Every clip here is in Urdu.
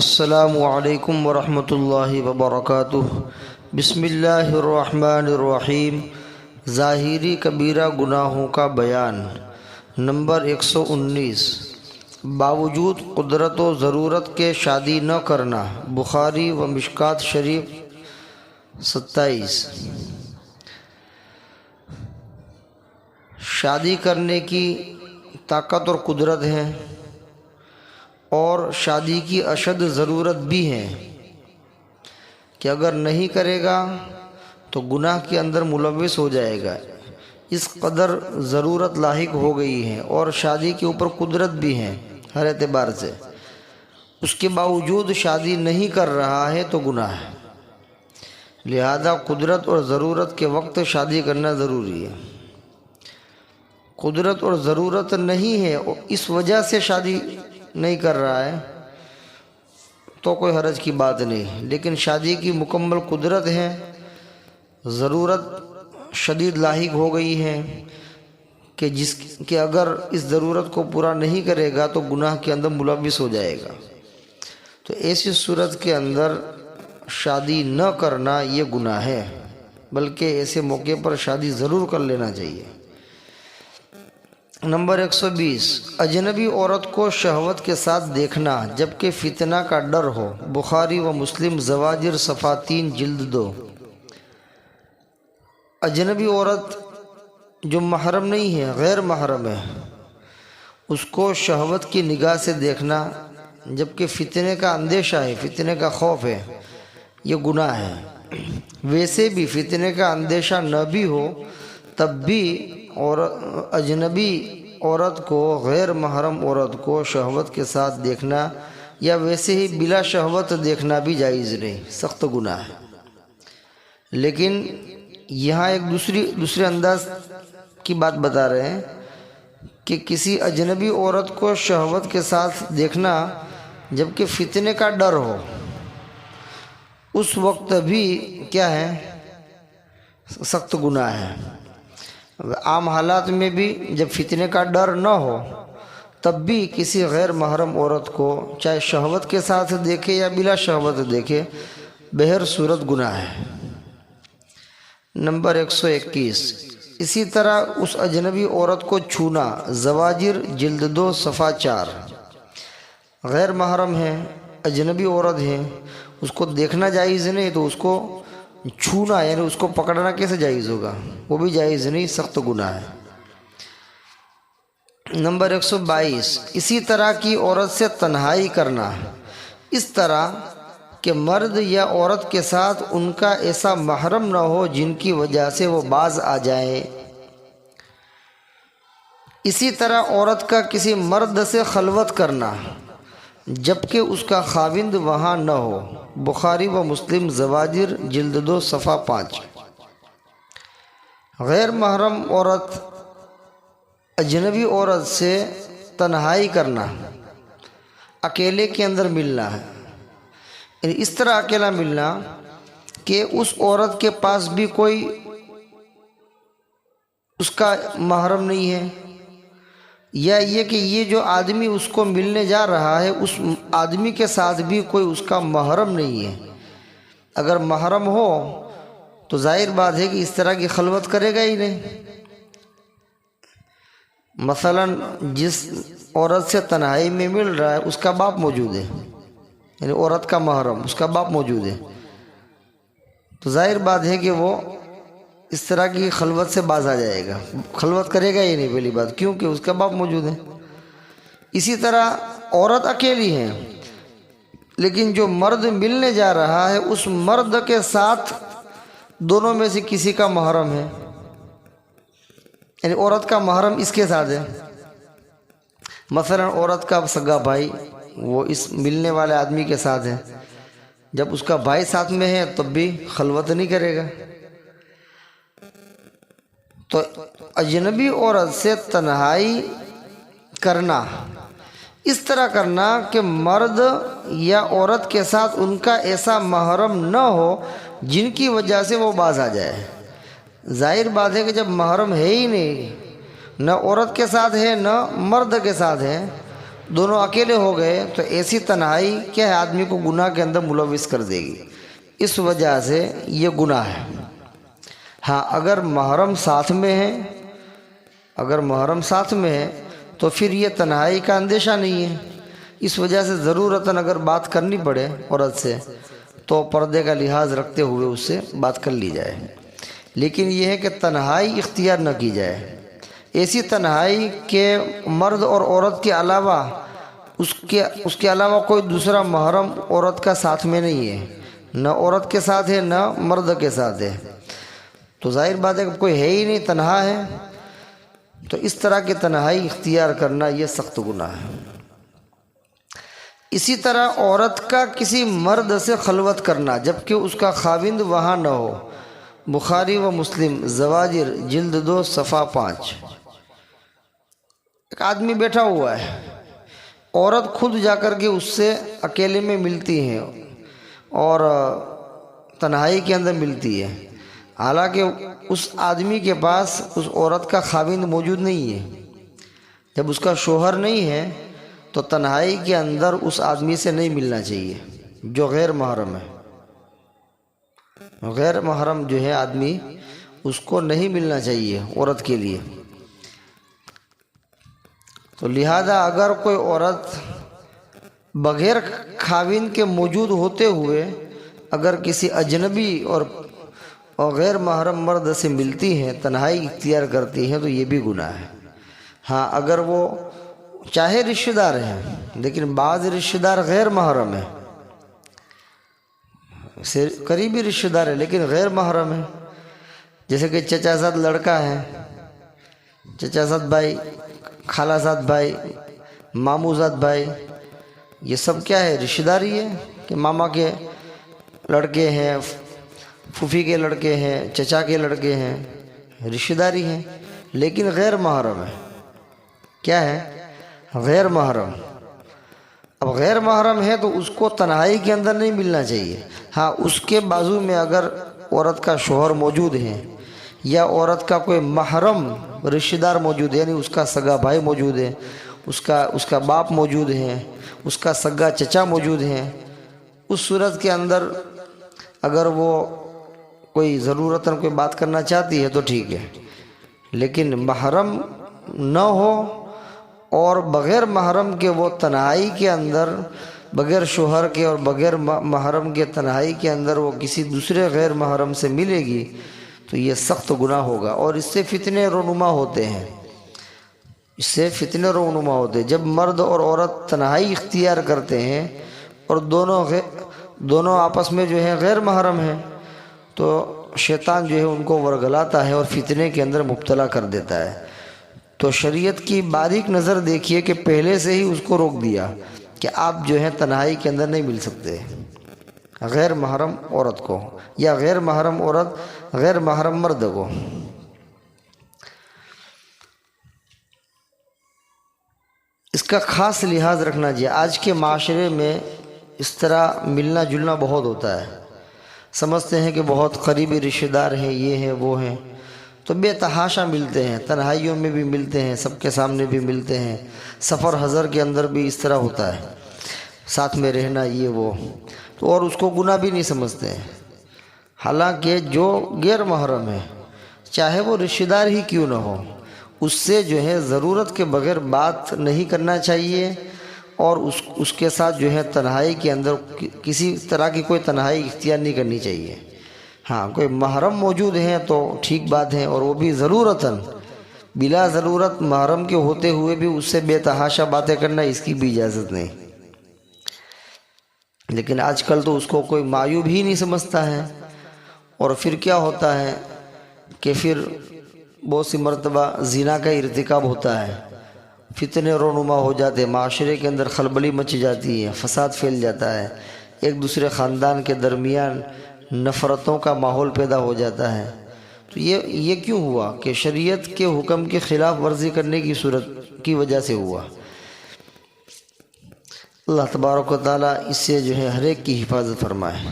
السلام علیکم ورحمۃ اللہ وبرکاتہ۔ بسم اللہ الرحمن الرحیم۔ ظاہری کبیرہ گناہوں کا بیان۔ نمبر 119۔ باوجود قدرت و ضرورت کے شادی نہ کرنا۔ بخاری و مشکات شریف 27۔ شادی کرنے کی طاقت اور قدرت ہے اور شادی کی اشد ضرورت بھی ہے کہ اگر نہیں کرے گا تو گناہ کے اندر ملوث ہو جائے گا۔ اس قدر ضرورت لاحق ہو گئی ہے اور شادی کے اوپر قدرت بھی ہے ہر اعتبار سے، اس کے باوجود شادی نہیں کر رہا ہے تو گناہ ہے۔ لہذا قدرت اور ضرورت کے وقت شادی کرنا ضروری ہے۔ قدرت اور ضرورت نہیں ہے اور اس وجہ سے شادی نہیں کر رہا ہے تو کوئی حرج کی بات نہیں، لیکن شادی کی مکمل قدرت ہے، ضرورت شدید لاحق ہو گئی ہے کہ اگر اس ضرورت کو پورا نہیں کرے گا تو گناہ کے اندر ملوث ہو جائے گا، تو ایسی صورت کے اندر شادی نہ کرنا یہ گناہ ہے، بلکہ ایسے موقع پر شادی ضرور کر لینا چاہیے۔ نمبر 120۔ اجنبی عورت کو شہوت کے ساتھ دیکھنا جبکہ فتنہ کا ڈر ہو۔ بخاری و مسلم زواجر صفحہ 3 جلد 2۔ اجنبی عورت جو محرم نہیں ہے، غیر محرم ہے، اس کو شہوت کی نگاہ سے دیکھنا جبکہ فتنے کا اندیشہ ہے، فتنے کا خوف ہے، یہ گناہ ہے۔ ویسے بھی فتنے کا اندیشہ نہ بھی ہو تب بھی اور اجنبی عورت کو، غیر محرم عورت کو شہوت کے ساتھ دیکھنا یا ویسے ہی بلا شہوت دیکھنا بھی جائز نہیں، سخت گناہ ہے۔ لیکن یہاں ایک دوسرے انداز کی بات بتا رہے ہیں کہ کسی اجنبی عورت کو شہوت کے ساتھ دیکھنا جبکہ فتنے کا ڈر ہو، اس وقت بھی کیا ہے؟ سخت گناہ ہے۔ عام حالات میں بھی جب فتنے کا ڈر نہ ہو تب بھی کسی غیر محرم عورت کو چاہے شہوت کے ساتھ دیکھے یا بلا شہوت دیکھے، بہر صورت گناہ ہے۔ نمبر 121۔ اسی طرح اس اجنبی عورت کو چھونا۔ زواجر جلد 2 صفحہ 4۔ غیر محرم ہے، اجنبی عورت ہے، اس کو دیکھنا جائز نہیں تو اس کو چھونا یعنی اس کو پکڑنا کیسے جائز ہوگا؟ وہ بھی جائز نہیں، سخت گناہ ہے۔ نمبر 122۔ اسی طرح کی عورت سے تنہائی کرنا، اس طرح کہ مرد یا عورت کے ساتھ ان کا ایسا محرم نہ ہو جن کی وجہ سے وہ باز آ جائیں۔ اسی طرح عورت کا کسی مرد سے خلوت کرنا جبکہ اس کا خاوند وہاں نہ ہو۔ بخاری و مسلم زواجر جلد 2 صفحہ 5۔ غیر محرم عورت، اجنبی عورت سے تنہائی کرنا، اکیلے کے اندر ملنا ہے، یعنی اس طرح اکیلا ملنا کہ اس عورت کے پاس بھی کوئی اس کا محرم نہیں ہے، یا یہ کہ یہ جو آدمی اس کو ملنے جا رہا ہے اس آدمی کے ساتھ بھی کوئی اس کا محرم نہیں ہے۔ اگر محرم ہو تو ظاہر بات ہے کہ اس طرح کی خلوت کرے گا ہی نہیں۔ مثلا جس عورت سے تنہائی میں مل رہا ہے اس کا باپ موجود ہے، یعنی عورت کا محرم، اس کا باپ موجود ہے، تو ظاہر بات ہے کہ وہ اس طرح کی خلوت سے باز آ جائے گا، خلوت کرے گا ہی نہیں پہلی بات، کیونکہ اس کا باپ موجود ہے۔ اسی طرح عورت اکیلی ہے لیکن جو مرد ملنے جا رہا ہے اس مرد کے ساتھ دونوں میں سے کسی کا محرم ہے، یعنی عورت کا محرم اس کے ساتھ ہے۔ مثلا عورت کا سگا بھائی وہ اس ملنے والے آدمی کے ساتھ ہے، جب اس کا بھائی ساتھ میں ہے تب بھی خلوت نہیں کرے گا۔ تو اجنبی عورت سے تنہائی کرنا، اس طرح کرنا کہ مرد یا عورت کے ساتھ ان کا ایسا محرم نہ ہو جن کی وجہ سے وہ باز آ جائے۔ ظاہر بات ہے کہ جب محرم ہے ہی نہیں، نہ عورت کے ساتھ ہے نہ مرد کے ساتھ ہے، دونوں اکیلے ہو گئے تو ایسی تنہائی کیا ہے آدمی کو گناہ کے اندر ملوث کر دے گی، اس وجہ سے یہ گناہ ہے۔ ہاں اگر محرم ساتھ میں ہے، اگر محرم ساتھ میں ہے تو پھر یہ تنہائی کا اندیشہ نہیں ہے، اس وجہ سے ضرورتاً اگر بات کرنی پڑے عورت سے تو پردے کا لحاظ رکھتے ہوئے اس سے بات کر لی جائے، لیکن یہ ہے کہ تنہائی اختیار نہ کی جائے، ایسی تنہائی کہ مرد اور عورت کے علاوہ اس کے علاوہ کوئی دوسرا محرم عورت کا ساتھ میں نہیں ہے، نہ عورت کے ساتھ ہے نہ مرد کے ساتھ ہے، تو ظاہر بات ہے کہ کوئی ہے ہی نہیں، تنہا ہے، تو اس طرح کی تنہائی اختیار کرنا یہ سخت گناہ ہے۔ اسی طرح عورت کا کسی مرد سے خلوت کرنا جبکہ اس کا خاوند وہاں نہ ہو، بخاری و مسلم زواجر جلد 2 صفحہ 5۔ ایک آدمی بیٹھا ہوا ہے، عورت خود جا کر کے اس سے اکیلے میں ملتی ہیں اور تنہائی کے اندر ملتی ہے، حالانکہ اس آدمی کے پاس اس عورت کا خاوند موجود نہیں ہے۔ جب اس کا شوہر نہیں ہے تو تنہائی کے اندر اس آدمی سے نہیں ملنا چاہیے جو غیر محرم ہے، غیر محرم جو ہے آدمی اس کو نہیں ملنا چاہیے عورت کے لیے۔ تو لہذا اگر کوئی عورت بغیر خاوند کے موجود ہوتے ہوئے اگر کسی اجنبی اور غیر محرم مرد سے ملتی ہیں، تنہائی اختیار کرتی ہیں، تو یہ بھی گناہ ہے۔ ہاں اگر وہ چاہے رشتہ دار ہیں لیکن بعض رشتہ دار غیر محرم ہیں، قریبی رشتہ دار ہے لیکن غیر محرم ہے، جیسے کہ چچا زاد لڑکا ہے، چچا زاد بھائی، خالہ زاد بھائی، ماموں زاد بھائی، یہ سب کیا ہے؟ رشتہ داری ہے کہ ماما کے لڑکے ہیں، پھوپھی کے لڑکے ہیں، چچا کے لڑکے ہیں، رشتہ داری ہیں لیکن غیر محرم ہے۔ کیا ہے؟ غیر محرم۔ اب غیر محرم ہے تو اس کو تنہائی کے اندر نہیں ملنا چاہیے۔ ہاں اس کے بازو میں اگر عورت کا شوہر موجود ہے یا عورت کا کوئی محرم رشتہ دار موجود ہے، یعنی اس کا سگا بھائی موجود ہے، اس کا باپ موجود ہے، اس کا سگا چچا موجود ہے، اس صورت کے اندر اگر وہ کوئی ضرورتاً کوئی بات کرنا چاہتی ہے تو ٹھیک ہے، لیکن محرم نہ ہو اور بغیر محرم کے وہ تنہائی کے اندر، بغیر شوہر کے اور بغیر محرم کے تنہائی کے اندر وہ کسی دوسرے غیر محرم سے ملے گی تو یہ سخت گناہ ہوگا، اور اس سے فتنے رونما ہوتے ہیں، اس سے فتنے رونما ہوتے ہیں۔ جب مرد اور عورت تنہائی اختیار کرتے ہیں اور دونوں آپس میں جو ہے غیر محرم ہیں تو شیطان جو ہے ان کو ورگلاتا ہے اور فتنے کے اندر مبتلا کر دیتا ہے۔ تو شریعت کی باریک نظر دیکھیے کہ پہلے سے ہی اس کو روک دیا کہ آپ جو ہے تنہائی کے اندر نہیں مل سکتے غیر محرم عورت کو، یا غیر محرم عورت غیر محرم مرد کو۔ اس کا خاص لحاظ رکھنا چاہیے۔ آج کے معاشرے میں اس طرح ملنا جلنا بہت ہوتا ہے، سمجھتے ہیں کہ بہت قریبی رشتہ دار ہیں، یہ ہیں وہ ہیں، تو بے تحاشا ملتے ہیں، تنہائیوں میں بھی ملتے ہیں، سب کے سامنے بھی ملتے ہیں، سفر حضر کے اندر بھی اس طرح ہوتا ہے، ساتھ میں رہنا یہ وہ، تو اور اس کو گناہ بھی نہیں سمجھتے ہیں، حالانکہ جو غیر محرم ہے چاہے وہ رشتہ دار ہی کیوں نہ ہو، اس سے جو ہے ضرورت کے بغیر بات نہیں کرنا چاہیے، اور اس کے ساتھ جو ہے تنہائی کے اندر کسی طرح کی کوئی تنہائی اختیار نہیں کرنی چاہیے۔ ہاں کوئی محرم موجود ہیں تو ٹھیک بات ہے، اور وہ بھی ضرورتاً، بلا ضرورت محرم کے ہوتے ہوئے بھی اس سے بے تحاشا باتیں کرنا، اس کی بھی اجازت نہیں۔ لیکن آج کل تو اس کو کوئی معیوب ہی نہیں سمجھتا ہے، اور پھر کیا ہوتا ہے کہ پھر بہت سی مرتبہ زنا کا ارتکاب ہوتا ہے، فتنے رونما ہو جاتے ہیں، معاشرے کے اندر خلبلی مچ جاتی ہے، فساد پھیل جاتا ہے، ایک دوسرے خاندان کے درمیان نفرتوں کا ماحول پیدا ہو جاتا ہے۔ تو یہ کیوں ہوا؟ کہ شریعت کے حکم کی خلاف ورزی کرنے کی صورت کی وجہ سے ہوا۔ اللہ تبارک و تعالیٰ اس سے جو ہے ہر ایک کی حفاظت فرمائے۔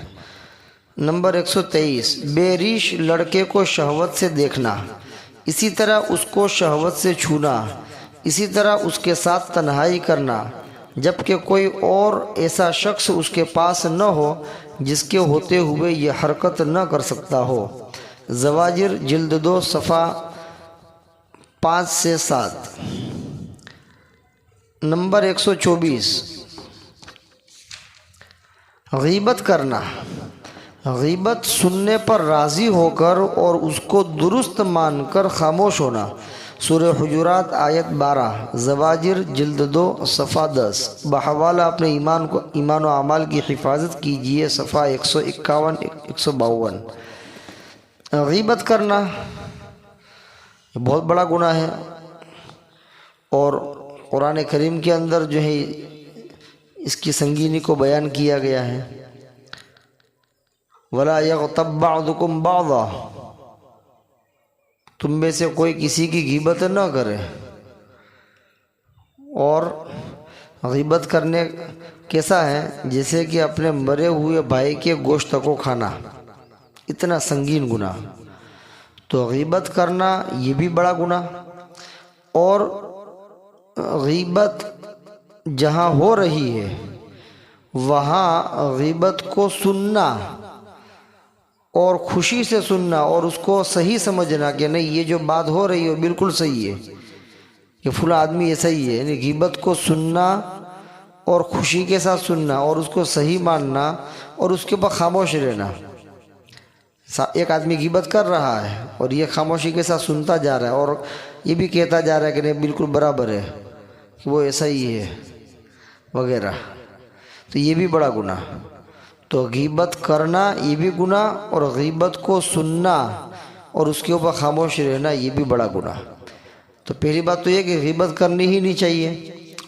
نمبر 123، بے ریش لڑکے کو شہوت سے دیکھنا، اسی طرح اس کو شہوت سے چھونا، اسی طرح اس کے ساتھ تنہائی کرنا، جبکہ کوئی اور ایسا شخص اس کے پاس نہ ہو جس کے ہوتے ہوئے یہ حرکت نہ کر سکتا ہو۔ زواجر جلد 2 صفحہ 5 سے 7۔ نمبر 124، غیبت کرنا۔ غیبت سننے پر راضی ہو کر اور اس کو درست مان کر خاموش ہونا۔ سورہ حجرات آیت 12، زواجر جلد 2 صفحہ 10۔ بحوالہ اپنے ایمان و اعمال کی حفاظت کیجیے، صفحہ 151 152۔ غیبت کرنا بہت بڑا گناہ ہے، اور قرآن کریم کے اندر جو ہے اس کی سنگینی کو بیان کیا گیا ہے۔ وَلَا يَغْتَبْ بَعْضُكُمْ بَعْضًا، تم میں سے کوئی کسی کی غیبت نہ کرے۔ اور غیبت کرنے کیسا ہے؟ جیسے کہ اپنے مرے ہوئے بھائی کے گوشت کو کھانا، اتنا سنگین گناہ۔ تو غیبت کرنا یہ بھی بڑا گناہ، اور غیبت جہاں ہو رہی ہے وہاں غیبت کو سننا اور خوشی سے سننا، اور اس کو صحیح سمجھنا کہ نہیں یہ جو بات ہو رہی ہے بالکل صحیح ہے، کہ فلاں آدمی ایسا ہی ہے، یعنی غیبت کو سننا اور خوشی کے ساتھ سننا اور اس کو صحیح ماننا اور اس کے اوپر خاموش رہنا۔ ایک آدمی غیبت کر رہا ہے اور یہ خاموشی کے ساتھ سنتا جا رہا ہے اور یہ بھی کہتا جا رہا ہے کہ نہیں بالکل برابر ہے، کہ وہ ایسا ہی ہے وغیرہ، تو یہ بھی بڑا گناہ۔ تو غیبت کرنا یہ بھی گناہ، اور غیبت کو سننا اور اس کے اوپر خاموش رہنا یہ بھی بڑا گناہ۔ تو پہلی بات تو یہ کہ غیبت کرنی ہی نہیں چاہیے،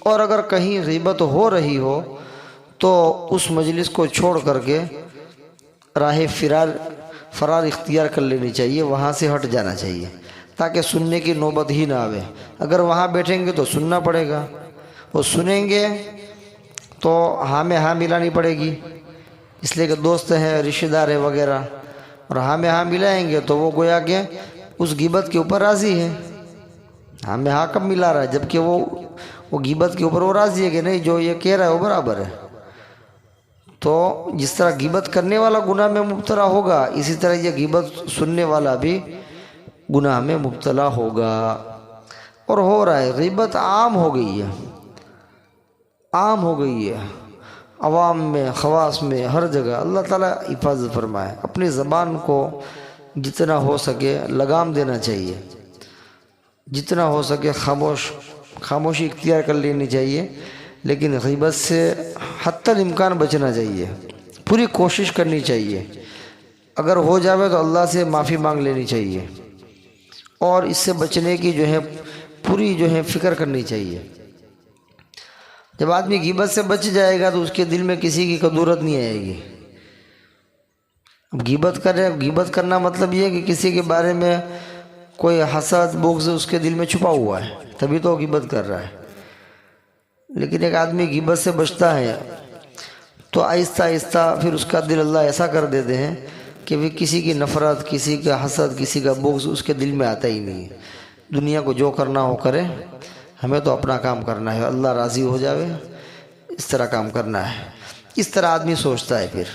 اور اگر کہیں غیبت ہو رہی ہو تو اس مجلس کو چھوڑ کر کے راہ فرار اختیار کر لینی چاہیے، وہاں سے ہٹ جانا چاہیے تاکہ سننے کی نوبت ہی نہ آوے۔ اگر وہاں بیٹھیں گے تو سننا پڑے گا، وہ سنیں گے تو ہاں میں ہاں ملانی پڑے گی، اس لیے کہ دوست ہیں، رشتہ دار ہیں وغیرہ، اور ہاں میں ہاں ملائیں گے تو وہ گویا کہ اس غیبت کے اوپر راضی ہے۔ ہاں میں ہاں کب ملا رہا ہے؟ جبکہ وہ غیبت کے اوپر وہ راضی ہے کہ نہیں جو یہ کہہ رہا ہے وہ برابر ہے۔ تو جس طرح غیبت کرنے والا گناہ میں مبتلا ہوگا، اسی طرح یہ غیبت سننے والا بھی گناہ میں مبتلا ہوگا، اور ہو رہا ہے۔ غیبت عام ہو گئی ہے، عام ہو گئی ہے، عوام میں، خواص میں، ہر جگہ۔ اللہ تعالیٰ حفاظت فرمائے۔ اپنی زبان کو جتنا ہو سکے لگام دینا چاہیے، جتنا ہو سکے خاموشی اختیار کر لینی چاہیے، لیکن غیبت سے حتی الامکان بچنا چاہیے، پوری کوشش کرنی چاہیے۔ اگر ہو جاوے تو اللہ سے معافی مانگ لینی چاہیے، اور اس سے بچنے کی جو ہے پوری جو ہے فکر کرنی چاہیے۔ جب آدمی غیبت سے بچ جائے گا تو اس کے دل میں کسی کی کدورت نہیں آئے گی۔ اب غیبت کرنا مطلب یہ ہے کہ کسی کے بارے میں کوئی حسد بغض اس کے دل میں چھپا ہوا ہے، تبھی تو غیبت کر رہا ہے۔ لیکن ایک آدمی غیبت سے بچتا ہے تو آہستہ آہستہ پھر اس کا دل اللہ ایسا کر دیتے ہیں کہ وہ کسی کی نفرت، کسی کا حسد، کسی کا بغض اس کے دل میں آتا ہی نہیں ہے۔ دنیا کو جو کرنا ہو کرے، ہمیں تو اپنا کام کرنا ہے، اللہ راضی ہو جاوے اس طرح کام کرنا ہے، اس طرح آدمی سوچتا ہے پھر۔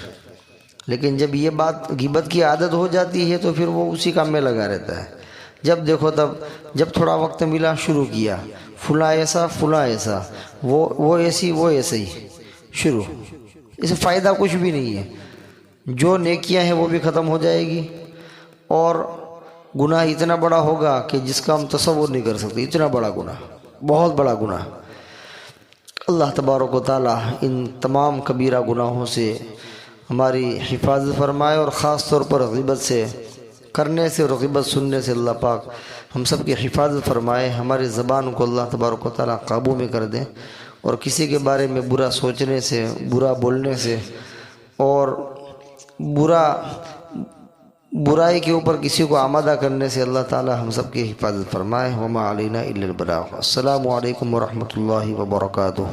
لیکن جب یہ بات غیبت کی عادت ہو جاتی ہے تو پھر وہ اسی کام میں لگا رہتا ہے۔ جب دیکھو تب، جب تھوڑا وقت ملا شروع کیا، فلاں ایسا فلاں ایسا، وہ ایسی وہ ایسے ہی شروع۔ اس سے فائدہ کچھ بھی نہیں ہے، جو نیکیاں ہیں وہ بھی ختم ہو جائے گی، اور گناہ اتنا بڑا ہوگا کہ جس کا ہم تصور نہیں کر سکتے، اتنا بڑا گناہ، بہت بڑا گناہ۔ اللہ تبارک و تعالی ان تمام کبیرہ گناہوں سے ہماری حفاظت فرمائے، اور خاص طور پر غیبت سے کرنے سے اور غیبت سننے سے اللہ پاک ہم سب کی حفاظت فرمائے۔ ہماری زبان کو اللہ تبارک و تعالی قابو میں کر دیں، اور کسی کے بارے میں برا سوچنے سے، برا بولنے سے، اور برائی کے اوپر کسی کو آمادہ کرنے سے اللہ تعالی ہم سب کی حفاظت فرمائے۔ وما علینا الا البلاغ۔ السلام علیکم ورحمۃ اللہ وبرکاتہ۔